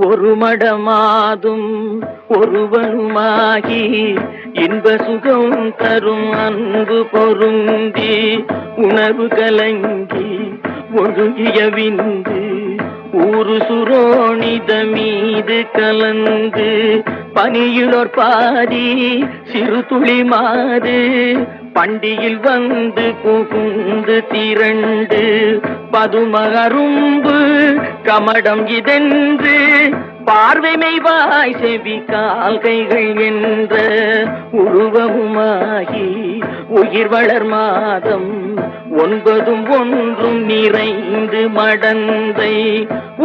ஒரு மடமாதும் ஒருவனுமாகி இன்ப சுகம் தரும் அன்பு பொருந்தி உணர்வு கலங்கி ஒழுகிய விந்து ஊரு சுரோணித மீது கலந்து பனியுளோர் பாதி சிறு துளி மாது பண்டியில் வந்து புகுந்து திரண்டு பதுமகரும்பு கமடம் இதென்று பார்வைமை வாய் செவி கால் கைகள் என்ற உருவமுமாகி உயிர் வளர் மாதம் 9 ஒன்றும் நிறைந்து மடந்தை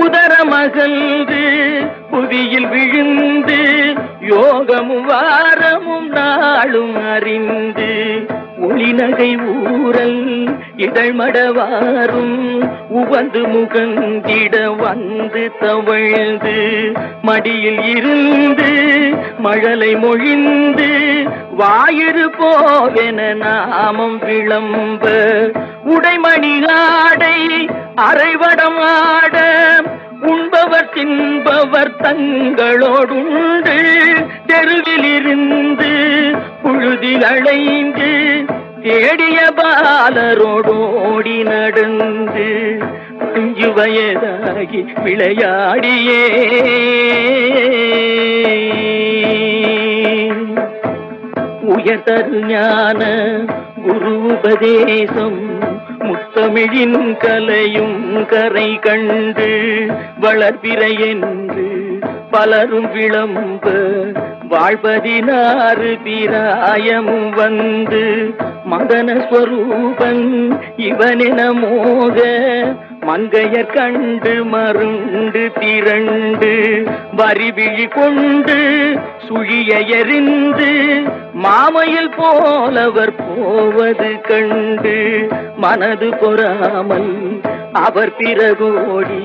உதரமகல்து புவியில் விழுந்து யோகமும் வாரமும் நாளும் அறிந்து ஒளிநகை ஊரல் இதழ்மடவாரும் உவந்து முகந்திட வந்து தவழ்ந்து மடியில் இருந்து மழலை மொழிந்து வாயிறு போவென நாமம் விளம்ப உடைமணி ஆடை அரைவடம் ஆட உண்பவர் தின்பவர் தங்களோடுண்டு தெருவில் இருந்து புழுதில் அலைந்து தேடிய பாலரோடோடி நடந்து 5 வயதாகி விளையாடியே உயர்தரு ஞான குரு உபதேசம் முத்தமிழின் கலையும் கரை கண்டு வளர்பிறை என்று பலரும் விளம்ப வாழ்பதினாறு பிராயமும் வந்து மதனஸ்வரூபன் இவனென மோக மங்கையர் கண்டு மருண்டு திரண்டு வரிவிழி கொண்டு சுழிய எறிந்து மாமையில் போலவர் போவது கண்டு மனது பொறாமல் அவர் பிறகோடி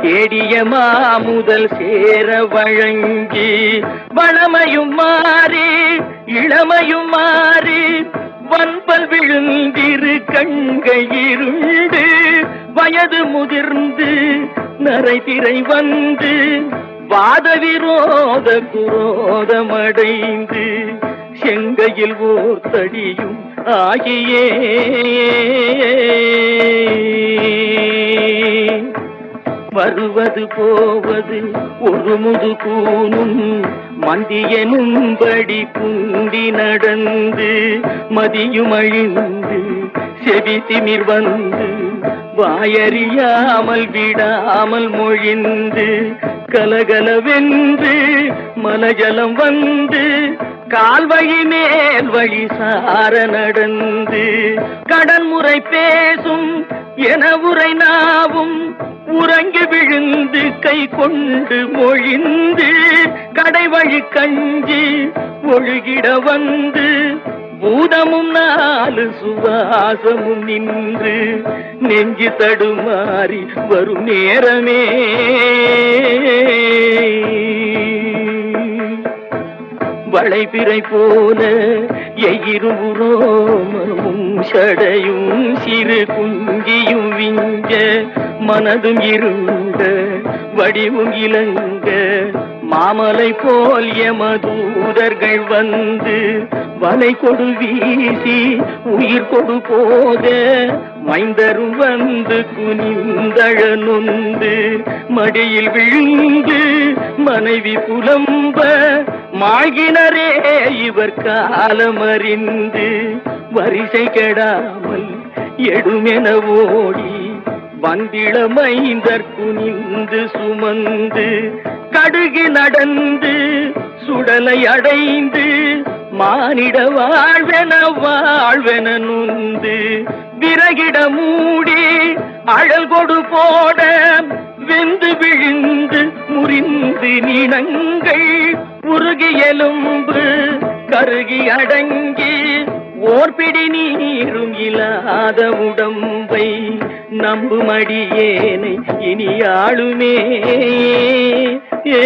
தேடிய மாமுதல் சேர வழங்கி வளமையும் மாறி இளமையும் மாறி வன்பல் விழுந்திரு கண்கையிருண்டு வயது முதிர்ந்து நரைதிரை வந்து வாத விரோத குரோதமடைந்து செங்கையில் ஓர் தடியும் ஆகியே வருவது போவது ஒரு முது கூனும் மந்தியனும்படி குந்தி நடந்து மதியும் அழிந்து செவி திமிர் வந்து வாயறியாமல் விடாமல் மொழிந்து கலகலவென்று மலஜலம் வந்து கால்வழி மேல் வழி சார நடந்து கடன்முறை பேசும் என உரை நாவும் உறங்கி விழுந்து கை கொண்டு மொழிந்து கடைவழி கஞ்சி ஒழுகிட வந்து பூதமும் 4 சுவாசமும் நின்று நெஞ்சு தடுமாறி வரும் நேரமே வளைபிறை போல எயிருபுரோமமும் சடையும் சிறு குங்கியும் விஞ்ச மனதும் இருண்ட வடிவும் இலங்க மாமலை போல் எமதூதர்கள் வந்து வலை கொடு வீசி உயிர் கொடு போத மைந்தரும் வந்து குனிந்தழ நொந்து மடியில் விழுந்து மனைவி புலம்ப மாகினரே இவர் காலமறிந்து வரிசை கெடாமல் எடுமென ஓடி வந்திள மைந்தர் குனிந்து சுமந்து கடுகு நடந்து சுடலை அடைந்து மானிட வாழ்வென நுந்து விறகிட மூடி அழல் கொடு போட வெந்து விழுந்து முறிந்து நீனங்கள் உருகி எலும்பு கருகி அடங்கி ஓர்பிடி நீரும் இல்லாத உடம்பை நம்புமடியேனை இனி ஆளுமே ஏ